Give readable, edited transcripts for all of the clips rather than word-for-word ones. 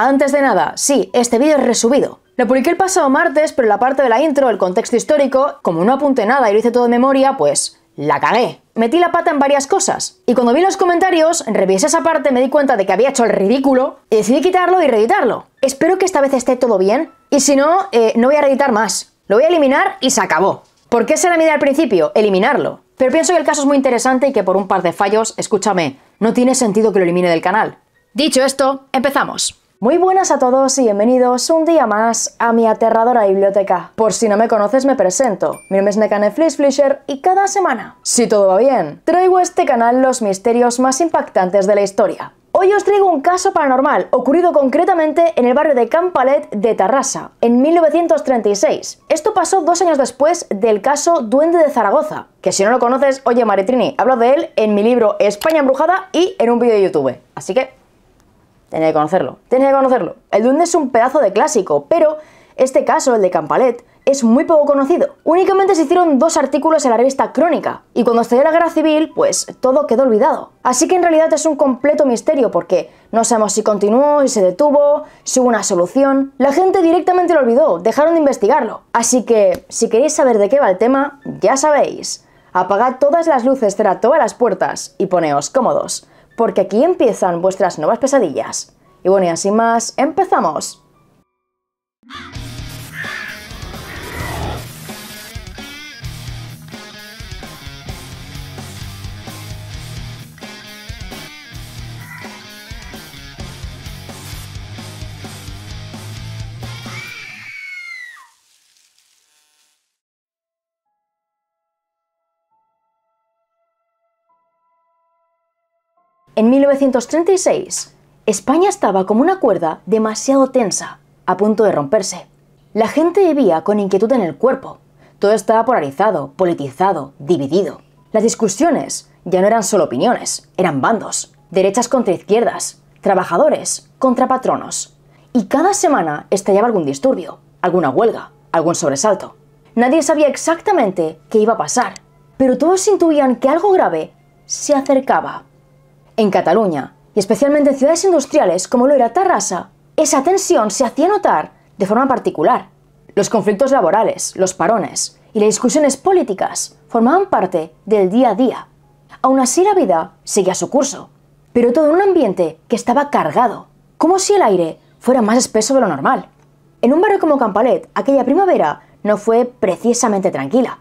Antes de nada, sí, este vídeo es resubido. Lo publiqué el pasado martes, pero en la parte de la intro, el contexto histórico, como no apunté nada y lo hice todo de memoria, pues la cagué. Metí la pata en varias cosas. Y cuando vi los comentarios, revisé esa parte, me di cuenta de que había hecho el ridículo y decidí quitarlo y reeditarlo. Espero que esta vez esté todo bien y si no, no voy a reeditar más. Lo voy a eliminar y se acabó. ¿Por qué será mi idea al principio? Eliminarlo. Pero pienso que el caso es muy interesante y que por un par de fallos, escúchame, no tiene sentido que lo elimine del canal. Dicho esto, empezamos. Muy buenas a todos y bienvenidos un día más a mi aterradora biblioteca. Por si no me conoces me presento, mi nombre es Nekane Flisher y cada semana, si todo va bien, traigo a este canal los misterios más impactantes de la historia. Hoy os traigo un caso paranormal ocurrido concretamente en el barrio de Can Palet de Tarrasa, en 1936. Esto pasó 2 años después del caso Duende de Zaragoza, que si no lo conoces, oye Maritrini, hablo de él en mi libro España Embrujada y en un vídeo de YouTube, así que tenía que conocerlo, tenía que conocerlo. El duende es un pedazo de clásico, pero este caso, el de Can Palet, es muy poco conocido. Únicamente se hicieron 2 artículos en la revista Crónica, y cuando estalló la guerra civil, pues todo quedó olvidado. Así que en realidad es un completo misterio, porque no sabemos si continuó, si se detuvo, si hubo una solución. La gente directamente lo olvidó, dejaron de investigarlo. Así que, si queréis saber de qué va el tema, ya sabéis. Apagad todas las luces, cerrad todas las puertas y poneos cómodos, porque aquí empiezan vuestras nuevas pesadillas. Y bueno, y así más, ¡empezamos! En 1936, España estaba como una cuerda demasiado tensa, a punto de romperse. La gente vivía con inquietud en el cuerpo. Todo estaba polarizado, politizado, dividido. Las discusiones ya no eran solo opiniones, eran bandos, derechas contra izquierdas, trabajadores contra patronos. Y cada semana estallaba algún disturbio, alguna huelga, algún sobresalto. Nadie sabía exactamente qué iba a pasar, pero todos intuían que algo grave se acercaba. En Cataluña, y especialmente en ciudades industriales como lo era Tarrasa, esa tensión se hacía notar de forma particular. Los conflictos laborales, los parones y las discusiones políticas formaban parte del día a día. Aún así la vida seguía su curso, pero todo en un ambiente que estaba cargado, como si el aire fuera más espeso de lo normal. En un barrio como Can Palet, aquella primavera no fue precisamente tranquila.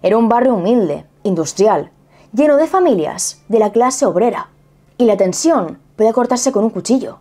Era un barrio humilde, industrial, lleno de familias de la clase obrera. Y la tensión podía cortarse con un cuchillo.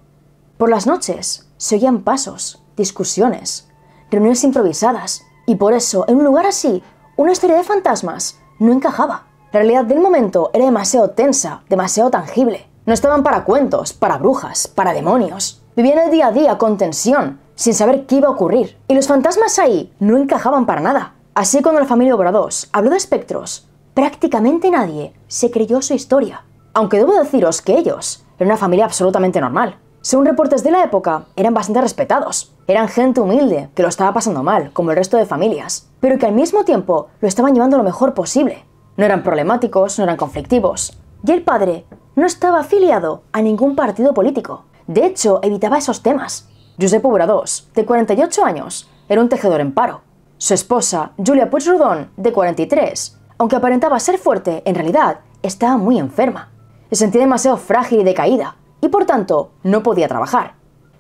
Por las noches se oían pasos, discusiones, reuniones improvisadas, y por eso, en un lugar así, una historia de fantasmas no encajaba. La realidad del momento era demasiado tensa, demasiado tangible. No estaban para cuentos, para brujas, para demonios. Vivían el día a día con tensión, sin saber qué iba a ocurrir. Y los fantasmas ahí no encajaban para nada. Así cuando la familia Obradós habló de espectros, prácticamente nadie se creyó su historia. Aunque debo deciros que ellos eran una familia absolutamente normal. Según reportes de la época, eran bastante respetados. Eran gente humilde, que lo estaba pasando mal, como el resto de familias, pero que al mismo tiempo lo estaban llevando lo mejor posible. No eran problemáticos, no eran conflictivos. Y el padre no estaba afiliado a ningún partido político. De hecho, evitaba esos temas. Josep Obradós, de 48 años, era un tejedor en paro. Su esposa, Julia Puigdemont, de 43, aunque aparentaba ser fuerte, en realidad estaba muy enferma. Se sentía demasiado frágil y decaída, y por tanto no podía trabajar.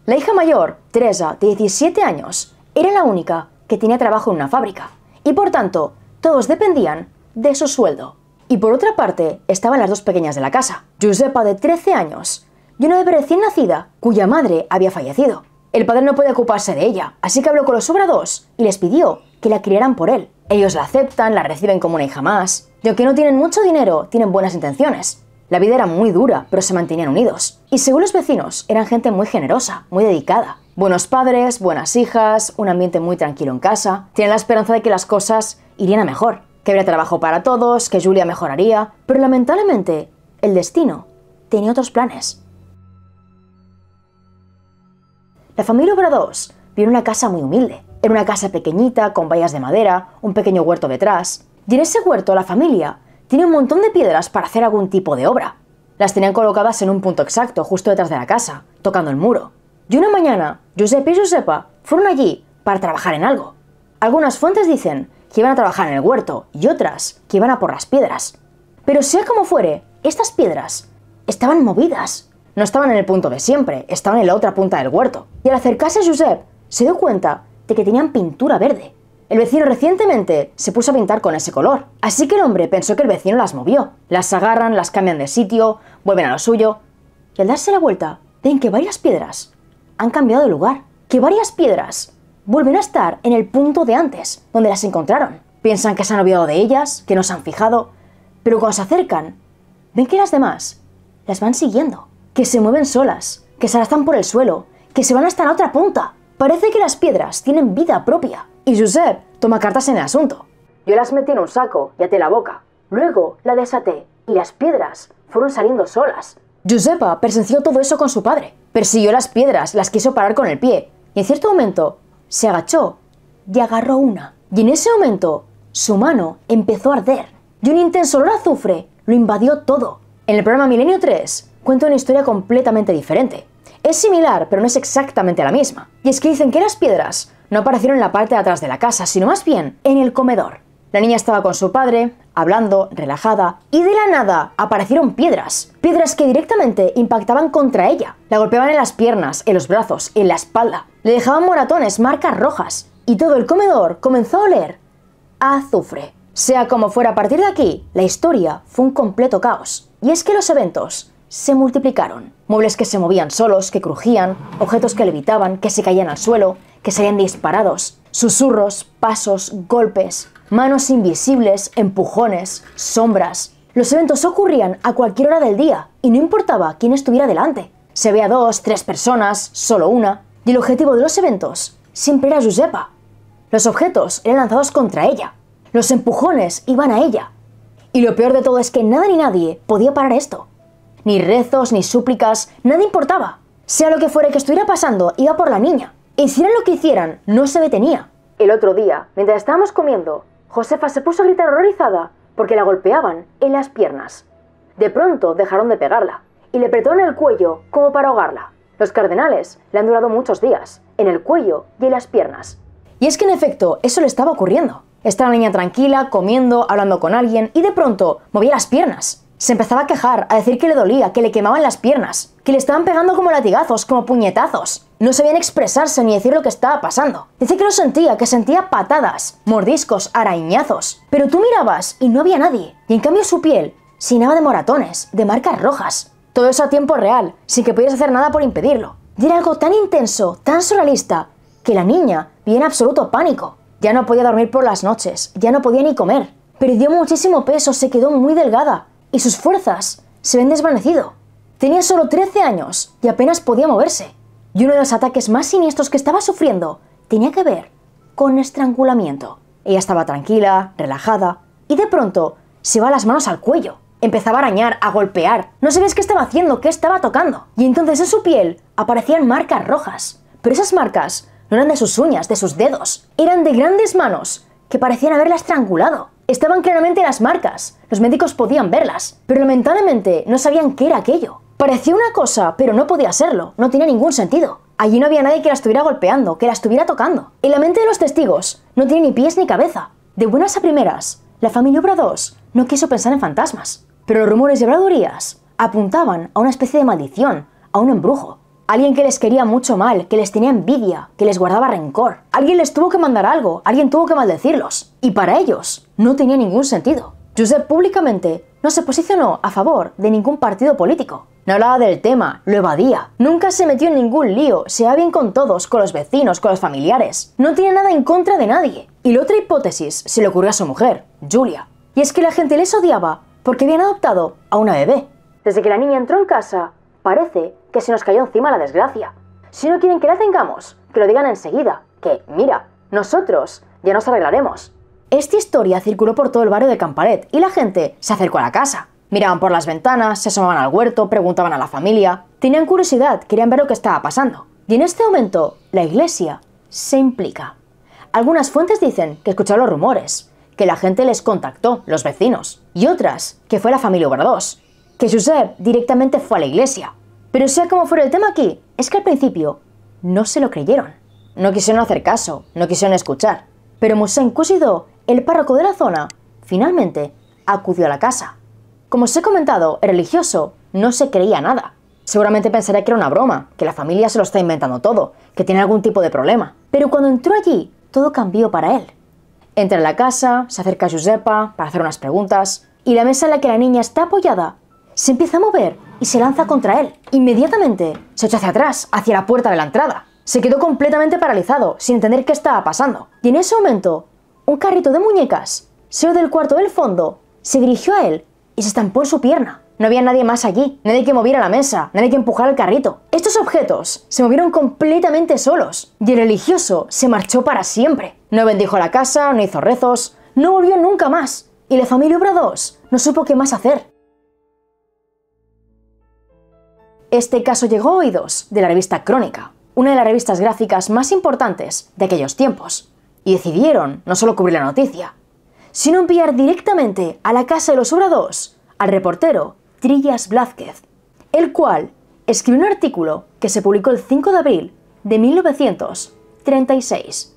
La hija mayor, Teresa, de 17 años, era la única que tenía trabajo en una fábrica, y por tanto todos dependían de su sueldo. Y por otra parte estaban las 2 pequeñas de la casa, Josepa, de 13 años, y una bebé recién nacida, cuya madre había fallecido. El padre no podía ocuparse de ella, así que habló con los Obradós y les pidió que la criaran por él. Ellos la aceptan, la reciben como una hija más, y aunque no tienen mucho dinero, tienen buenas intenciones. La vida era muy dura, pero se mantenían unidos. Y según los vecinos, eran gente muy generosa, muy dedicada. Buenos padres, buenas hijas, un ambiente muy tranquilo en casa. Tienen la esperanza de que las cosas irían a mejor, que habría trabajo para todos, que Julia mejoraría. Pero lamentablemente, el destino tenía otros planes. La familia Obradós vivió en una casa muy humilde. Era una casa pequeñita, con vallas de madera, un pequeño huerto detrás. Y en ese huerto la familia tenía un montón de piedras para hacer algún tipo de obra. Las tenían colocadas en un punto exacto, justo detrás de la casa, tocando el muro. Y una mañana, Josep y Josepa fueron allí para trabajar en algo. Algunas fuentes dicen que iban a trabajar en el huerto y otras que iban a por las piedras. Pero sea como fuere, estas piedras estaban movidas. No estaban en el punto de siempre, estaban en la otra punta del huerto. Y al acercarse a Josep, se dio cuenta de que tenían pintura verde. El vecino recientemente se puso a pintar con ese color, así que el hombre pensó que el vecino las movió. Las agarran, las cambian de sitio, vuelven a lo suyo, y al darse la vuelta, ven que varias piedras han cambiado de lugar, que varias piedras vuelven a estar en el punto de antes, donde las encontraron. Piensan que se han olvidado de ellas, que no se han fijado, pero cuando se acercan, ven que las demás las van siguiendo, que se mueven solas, que se arrastran por el suelo, que se van hasta la otra punta. Parece que las piedras tienen vida propia. Y Josep toma cartas en el asunto. Yo las metí en un saco y até la boca. Luego la desaté y las piedras fueron saliendo solas. Josepa presenció todo eso con su padre. Persiguió las piedras, las quiso parar con el pie. Y en cierto momento se agachó y agarró una. Y en ese momento su mano empezó a arder. Y un intenso olor a azufre lo invadió todo. En el programa Milenio 3 cuenta una historia completamente diferente. Es similar, pero no es exactamente la misma. Y es que dicen que las piedras no aparecieron en la parte de atrás de la casa, sino más bien en el comedor. La niña estaba con su padre, hablando, relajada, y de la nada aparecieron piedras. Piedras que directamente impactaban contra ella. La golpeaban en las piernas, en los brazos, en la espalda. Le dejaban moratones, marcas rojas. Y todo el comedor comenzó a oler a azufre. Sea como fuera, a partir de aquí, la historia fue un completo caos. Y es que los eventos se multiplicaron. Muebles que se movían solos, que crujían, objetos que levitaban, que se caían al suelo, que salían disparados, susurros, pasos, golpes, manos invisibles, empujones, sombras. Los eventos ocurrían a cualquier hora del día y no importaba quién estuviera delante. Se veía 2, 3 personas, solo una, y el objetivo de los eventos siempre era Josepa. Los objetos eran lanzados contra ella, los empujones iban a ella. Y lo peor de todo es que nada ni nadie podía parar esto. Ni rezos, ni súplicas, nada importaba. Sea lo que fuera que estuviera pasando, iba por la niña. Hicieran lo que hicieran, no se detenía. El otro día, mientras estábamos comiendo, Josefa se puso a gritar horrorizada porque la golpeaban en las piernas. De pronto dejaron de pegarla y le apretaron el cuello como para ahogarla. Los cardenales le han durado muchos días, en el cuello y en las piernas. Y es que en efecto, eso le estaba ocurriendo. Estaba la niña tranquila, comiendo, hablando con alguien y de pronto movía las piernas. Se empezaba a quejar, a decir que le dolía, que le quemaban las piernas, que le estaban pegando como latigazos, como puñetazos. No sabían expresarse ni decir lo que estaba pasando. Dice que lo sentía, que sentía patadas, mordiscos, arañazos. Pero tú mirabas y no había nadie. Y en cambio su piel se llenaba de moratones, de marcas rojas. Todo eso a tiempo real, sin que pudieras hacer nada por impedirlo. Y era algo tan intenso, tan surrealista, que la niña vivía en absoluto pánico. Ya no podía dormir por las noches, ya no podía ni comer. Perdió muchísimo peso, se quedó muy delgada. Y sus fuerzas se habían desvanecido. Tenía solo 13 años y apenas podía moverse. Y uno de los ataques más siniestros que estaba sufriendo tenía que ver con estrangulamiento. Ella estaba tranquila, relajada, y de pronto se iba las manos al cuello. Empezaba a arañar, a golpear. No sabías qué estaba haciendo, qué estaba tocando. Y entonces en su piel aparecían marcas rojas. Pero esas marcas no eran de sus uñas, de sus dedos. Eran de grandes manos que parecían haberla estrangulado. Estaban claramente las marcas, los médicos podían verlas, pero lamentablemente no sabían qué era aquello. Parecía una cosa, pero no podía serlo, no tenía ningún sentido. Allí no había nadie que la estuviera golpeando, que la estuviera tocando. En la mente de los testigos no tiene ni pies ni cabeza. De buenas a primeras, la familia Obradors no quiso pensar en fantasmas, pero los rumores y habladurías apuntaban a una especie de maldición, a un embrujo. Alguien que les quería mucho mal, que les tenía envidia, que les guardaba rencor. Alguien les tuvo que mandar algo, alguien tuvo que maldecirlos. Y para ellos no tenía ningún sentido. Josep públicamente no se posicionó a favor de ningún partido político. No hablaba del tema, lo evadía. Nunca se metió en ningún lío, se iba bien con todos, con los vecinos, con los familiares. No tenía nada en contra de nadie. Y la otra hipótesis se le ocurrió a su mujer, Julia. Y es que la gente les odiaba porque habían adoptado a una bebé. Desde que la niña entró en casa, parece que se nos cayó encima la desgracia. Si no quieren que la tengamos, que lo digan enseguida. Que, mira, nosotros ya nos arreglaremos. Esta historia circuló por todo el barrio de Camparet y la gente se acercó a la casa. Miraban por las ventanas, se asomaban al huerto, preguntaban a la familia. Tenían curiosidad, querían ver lo que estaba pasando. Y en este momento, la iglesia se implica. Algunas fuentes dicen que escucharon los rumores, que la gente les contactó, los vecinos. Y otras, que fue la familia Obradors, que Josep directamente fue a la iglesia. Pero sea como fuera el tema aquí, es que al principio no se lo creyeron. No quisieron hacer caso, no quisieron escuchar. Pero Musen Kusido, el párroco de la zona, finalmente acudió a la casa. Como os he comentado, el religioso no se creía nada. Seguramente pensaría que era una broma, que la familia se lo está inventando todo, que tiene algún tipo de problema. Pero cuando entró allí, todo cambió para él. Entra en la casa, se acerca a Giuseppa para hacer unas preguntas, y la mesa en la que la niña está apoyada se empieza a mover y se lanza contra él. Inmediatamente se echó hacia atrás, hacia la puerta de la entrada. Se quedó completamente paralizado, sin entender qué estaba pasando. Y en ese momento, un carrito de muñecas salió del cuarto del fondo, se dirigió a él y se estampó en su pierna. No había nadie más allí, nadie que moviera la mesa, nadie que empujara el carrito. Estos objetos se movieron completamente solos y el religioso se marchó para siempre. No bendijo la casa, no hizo rezos, no volvió nunca más. Y la familia Obradoz no supo qué más hacer. Este caso llegó a oídos de la revista Crónica, una de las revistas gráficas más importantes de aquellos tiempos, y decidieron no solo cubrir la noticia, sino enviar directamente a la casa de los Obradoz al reportero Trillas Blázquez, el cual escribió un artículo que se publicó el 5 de abril de 1936.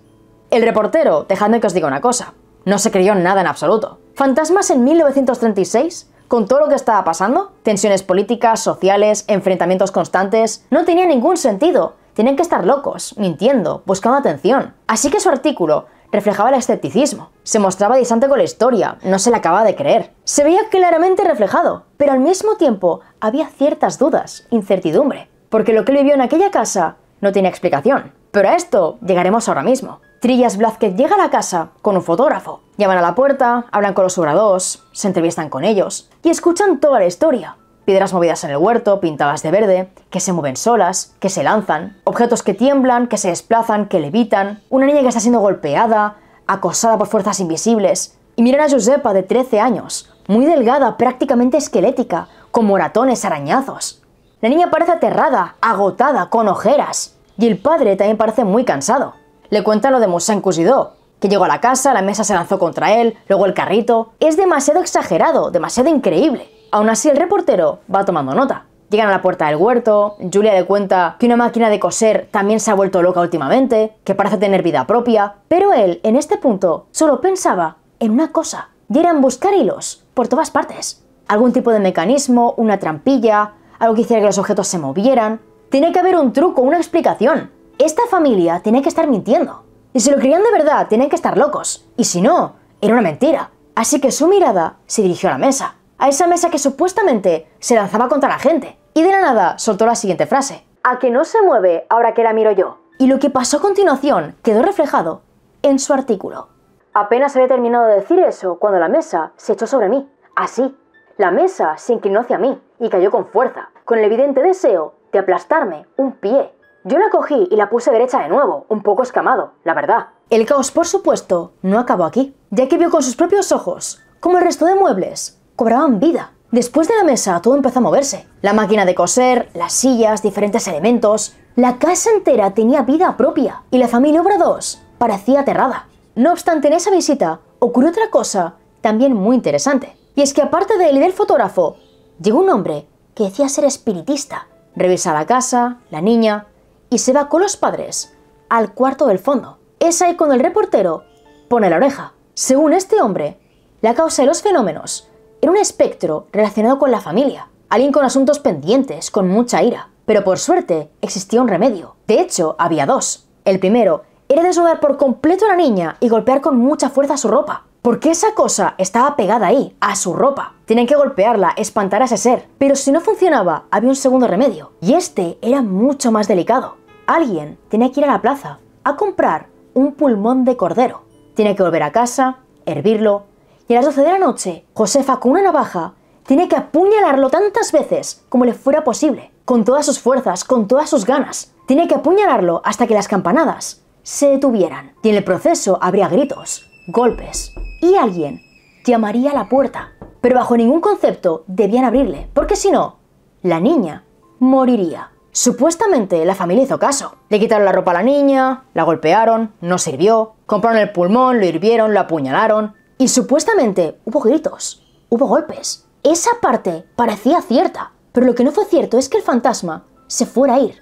El reportero, dejadme que os diga una cosa, no se creyó nada en absoluto. Fantasmas en 1936, con todo lo que estaba pasando, tensiones políticas, sociales, enfrentamientos constantes, no tenía ningún sentido. Tenían que estar locos, mintiendo, buscando atención. Así que su artículo reflejaba el escepticismo. Se mostraba distante con la historia, no se la acababa de creer. Se veía claramente reflejado, pero al mismo tiempo había ciertas dudas, incertidumbre, porque lo que él vivió en aquella casa no tenía explicación. Pero a esto llegaremos ahora mismo. Trillas Blázquez llega a la casa con un fotógrafo. Llaman a la puerta, hablan con los Obradoz, se entrevistan con ellos y escuchan toda la historia. Piedras movidas en el huerto, pintadas de verde, que se mueven solas, que se lanzan, objetos que tiemblan, que se desplazan, que levitan, una niña que está siendo golpeada, acosada por fuerzas invisibles. Y miran a Giuseppa de 13 años, muy delgada, prácticamente esquelética, con moratones, arañazos. La niña parece aterrada, agotada, con ojeras. Y el padre también parece muy cansado. Le cuentan lo de Musen Kusido, que llegó a la casa, la mesa se lanzó contra él, luego el carrito. Es demasiado exagerado, demasiado increíble. Aún así el reportero va tomando nota. Llegan a la puerta del huerto, Julia le cuenta que una máquina de coser también se ha vuelto loca últimamente, que parece tener vida propia, pero él, en este punto, solo pensaba en una cosa, y era en buscar hilos por todas partes. Algún tipo de mecanismo, una trampilla, algo que hiciera que los objetos se movieran. Tiene que haber un truco, una explicación. Esta familia tiene que estar mintiendo. Y si lo creían de verdad, tienen que estar locos. Y si no, era una mentira. Así que su mirada se dirigió a la mesa. A esa mesa que supuestamente se lanzaba contra la gente. Y de la nada soltó la siguiente frase. ¿A que no se mueve ahora que la miro yo? Y lo que pasó a continuación quedó reflejado en su artículo. Apenas había terminado de decir eso cuando la mesa se echó sobre mí. Así. La mesa se inclinó hacia mí y cayó con fuerza, con el evidente deseo de aplastarme un pie. Yo la cogí y la puse derecha de nuevo, un poco escamado, la verdad. El caos, por supuesto, no acabó aquí, ya que vio con sus propios ojos cómo el resto de muebles cobraban vida. Después de la mesa, todo empezó a moverse. La máquina de coser, las sillas, diferentes elementos. La casa entera tenía vida propia y la familia Obradoz parecía aterrada. No obstante, en esa visita ocurrió otra cosa también muy interesante. Y es que aparte de él y del fotógrafo, llegó un hombre que decía ser espiritista. Revisa la casa, la niña, y se va con los padres al cuarto del fondo. Es ahí cuando el reportero pone la oreja. Según este hombre, la causa de los fenómenos era un espectro relacionado con la familia, alguien con asuntos pendientes, con mucha ira. Pero por suerte existía un remedio. De hecho, había dos. El primero era desnudar por completo a la niña y golpear con mucha fuerza su ropa. Porque esa cosa estaba pegada ahí, a su ropa. Tenían que golpearla, espantar a ese ser. Pero si no funcionaba, había un segundo remedio. Y este era mucho más delicado. Alguien tenía que ir a la plaza a comprar un pulmón de cordero. Tiene que volver a casa, hervirlo, y a las 12 de la noche, Josefa con una navaja tiene que apuñalarlo tantas veces como le fuera posible. Con todas sus fuerzas, con todas sus ganas. Tiene que apuñalarlo hasta que las campanadas se detuvieran. Y en el proceso habría gritos, golpes, y alguien llamaría a la puerta. Pero bajo ningún concepto debían abrirle, porque si no, la niña moriría. Supuestamente la familia hizo caso. Le quitaron la ropa a la niña, la golpearon, no sirvió, compraron el pulmón, lo hirvieron, lo apuñalaron. Y supuestamente hubo gritos, hubo golpes. Esa parte parecía cierta, pero lo que no fue cierto es que el fantasma se fuera a ir.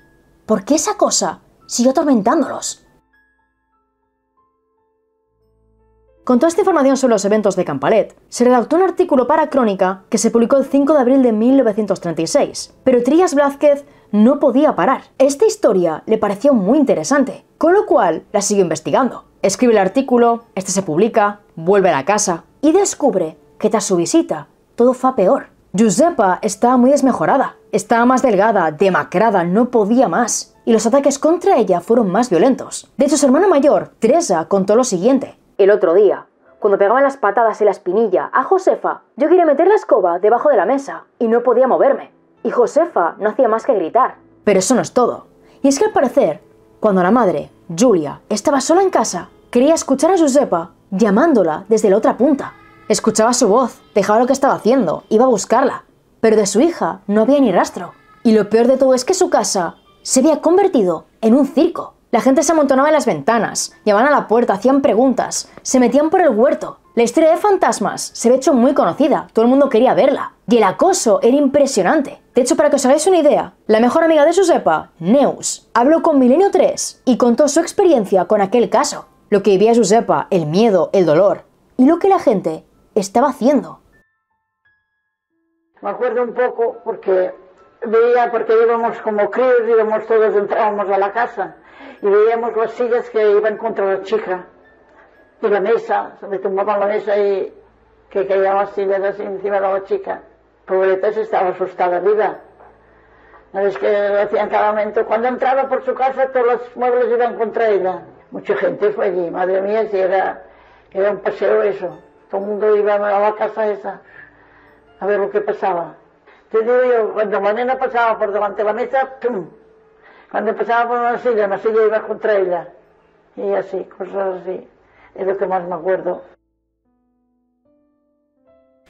Porque esa cosa siguió atormentándolos. Con toda esta información sobre los eventos de Campalet, se redactó un artículo para Crónica que se publicó el 5 de abril de 1936, pero Trillas Blázquez no podía parar. Esta historia le pareció muy interesante, con lo cual la siguió investigando. Escribe el artículo, este se publica, vuelve a la casa y descubre que tras su visita todo fue a peor. Josepa estaba muy desmejorada, estaba más delgada, demacrada, no podía más, y los ataques contra ella fueron más violentos. De hecho, su hermana mayor, Teresa, contó lo siguiente. El otro día, cuando pegaban las patadas en la espinilla a Josefa, yo quería meter la escoba debajo de la mesa y no podía moverme. Y Josefa no hacía más que gritar. Pero eso no es todo. Y es que al parecer, cuando la madre, Julia, estaba sola en casa, quería escuchar a Josepa llamándola desde la otra punta. Escuchaba su voz, dejaba lo que estaba haciendo, iba a buscarla. Pero de su hija no había ni rastro. Y lo peor de todo es que su casa se había convertido en un circo. La gente se amontonaba en las ventanas, llamaban a la puerta, hacían preguntas, se metían por el huerto. La historia de fantasmas se había hecho muy conocida, todo el mundo quería verla. Y el acoso era impresionante. De hecho, para que os hagáis una idea, la mejor amiga de Josepa, Neus, habló con Milenio 3 y contó su experiencia con aquel caso. Lo que vivía Josepa, el miedo, el dolor y lo que la gente estaba haciendo. Me acuerdo un poco porque íbamos como críos, todos, entrábamos a la casa y veíamos las sillas que iban contra la chica y la mesa, se me tumbaban la mesa y que caían las sillas así encima de la chica. Pobreta, se estaba asustada viva. Es que lo hacían cada momento. Cuando entraba por su casa, todos los muebles iban contra ella. Mucha gente fue allí, madre mía, si era un paseo eso. Todo el mundo iba a la casa esa a ver lo que pasaba. Te digo yo, cuando la nena pasaba por delante de la mesa, ¡pum! Cuando pasaba por una silla iba contra ella. Y así, cosas así. Es lo que más me acuerdo.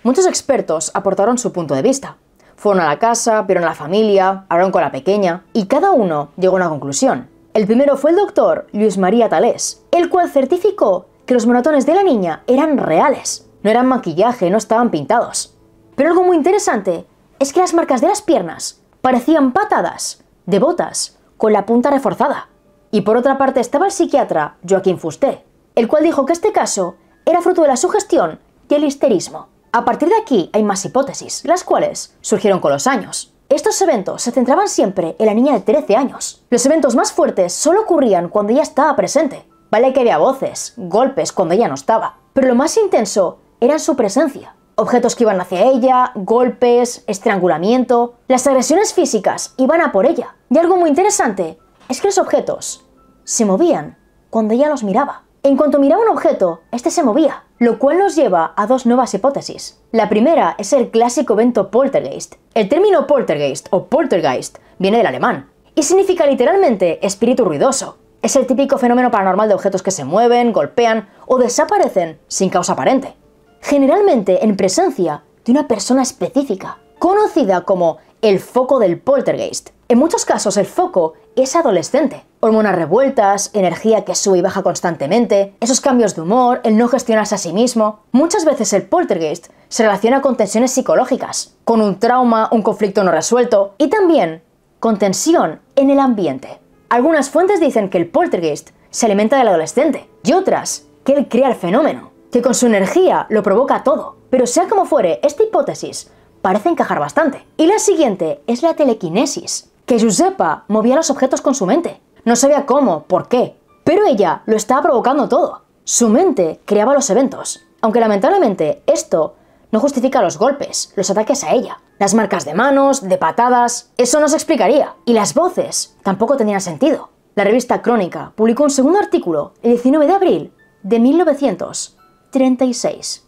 Muchos expertos aportaron su punto de vista. Fueron a la casa, vieron a la familia, hablaron con la pequeña y cada uno llegó a una conclusión. El primero fue el doctor Luis María Talés, el cual certificó que los moratones de la niña eran reales. No eran maquillaje, no estaban pintados. Pero algo muy interesante es que las marcas de las piernas parecían patadas de botas con la punta reforzada. Y por otra parte estaba el psiquiatra Joaquín Fusté, el cual dijo que este caso era fruto de la sugestión y el histerismo. A partir de aquí hay más hipótesis, las cuales surgieron con los años. Estos eventos se centraban siempre en la niña de 13 años. Los eventos más fuertes solo ocurrían cuando ella estaba presente. Vale que había voces, golpes cuando ella no estaba, pero lo más intenso era su presencia. Objetos que iban hacia ella, golpes, estrangulamiento. Las agresiones físicas iban a por ella. Y algo muy interesante es que los objetos se movían cuando ella los miraba. En cuanto miraba un objeto, este se movía, lo cual nos lleva a dos nuevas hipótesis. La primera es el clásico evento poltergeist. El término poltergeist o poltergeist viene del alemán y significa literalmente espíritu ruidoso. Es el típico fenómeno paranormal de objetos que se mueven, golpean o desaparecen sin causa aparente. Generalmente en presencia de una persona específica, conocida como el foco del poltergeist. En muchos casos el foco es adolescente. Hormonas revueltas, energía que sube y baja constantemente, esos cambios de humor, el no gestionarse a sí mismo. Muchas veces el poltergeist se relaciona con tensiones psicológicas, con un trauma, un conflicto no resuelto y también con tensión en el ambiente. Algunas fuentes dicen que el poltergeist se alimenta del adolescente y otras que él crea el fenómeno, que con su energía lo provoca todo. Pero sea como fuere, esta hipótesis parece encajar bastante. Y la siguiente es la telequinesis, que Josepa movía los objetos con su mente. No sabía cómo, por qué, pero ella lo estaba provocando todo. Su mente creaba los eventos, aunque lamentablemente esto no justifica los golpes, los ataques a ella, las marcas de manos, de patadas, eso no se explicaría. Y las voces tampoco tenían sentido. La revista Crónica publicó un segundo artículo el 19 de abril de 1936.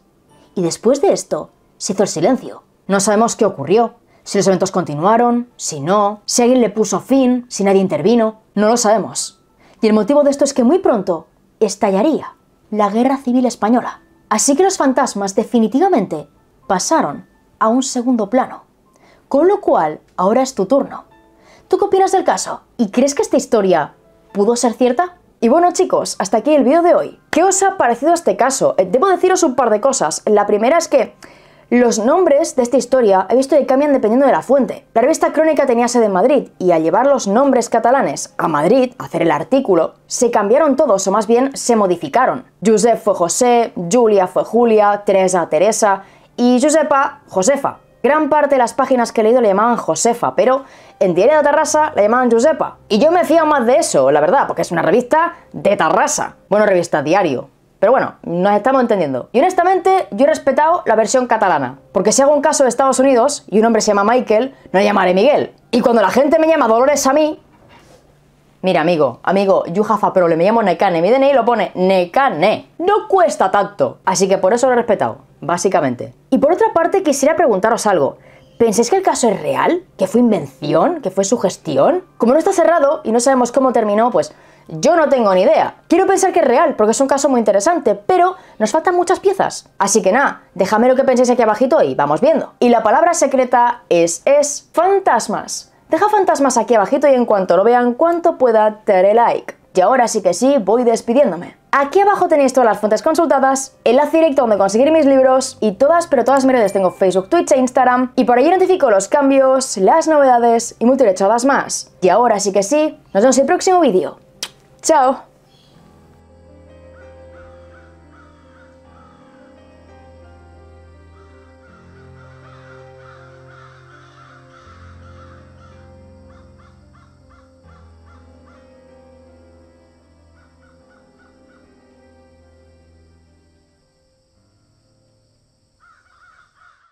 Y después de esto se hizo el silencio. No sabemos qué ocurrió, si los eventos continuaron, si no, si alguien le puso fin, si nadie intervino, no lo sabemos. Y el motivo de esto es que muy pronto estallaría la Guerra Civil Española. Así que los fantasmas definitivamente pasaron a un segundo plano. Con lo cual, ahora es tu turno. ¿Tú qué opinas del caso? ¿Y crees que esta historia pudo ser cierta? Y bueno chicos, hasta aquí el vídeo de hoy. ¿Qué os ha parecido este caso? Debo deciros un par de cosas. La primera es que Los nombres de esta historia he visto que cambian dependiendo de la fuente. La revista Crónica tenía sede en Madrid y al llevar los nombres catalanes a Madrid, a hacer el artículo, se cambiaron todos o más bien se modificaron. Josep fue José, Julia fue Julia, Teresa Teresa y Josepa Josefa. Gran parte de las páginas que he leído le llamaban Josefa, pero en Diario de Tarrasa la llamaban Josepa. Y yo me fío más de eso, la verdad, porque es una revista de Tarrasa. Bueno, revista diario. Pero bueno, nos estamos entendiendo. Y honestamente, yo he respetado la versión catalana. Porque si hago un caso de Estados Unidos y un hombre se llama Michael, no le llamaré Miguel. Y cuando la gente me llama Dolores a mí... Mira, amigo, you have a problem, me llamo Nekane, mi DNI lo pone Nekane. No cuesta tanto. Así que por eso lo he respetado, básicamente. Y por otra parte, quisiera preguntaros algo. ¿Pensáis que el caso es real? ¿Que fue invención? ¿Que fue sugestión? Como no está cerrado y no sabemos cómo terminó, pues yo no tengo ni idea. Quiero pensar que es real, porque es un caso muy interesante, pero nos faltan muchas piezas. Así que nada, déjame lo que penséis aquí abajito y vamos viendo. Y la palabra secreta es fantasmas. Deja fantasmas aquí abajito y en cuanto lo vean, cuanto pueda, te haré like. Y ahora sí que sí, voy despidiéndome. Aquí abajo tenéis todas las fuentes consultadas, enlace directo donde conseguir mis libros y todas, pero todas mis redes, tengo Facebook, Twitch e Instagram, y por allí notifico los cambios, las novedades y multirechadas más. Y ahora sí que sí, nos vemos en el próximo vídeo. ¡Chao!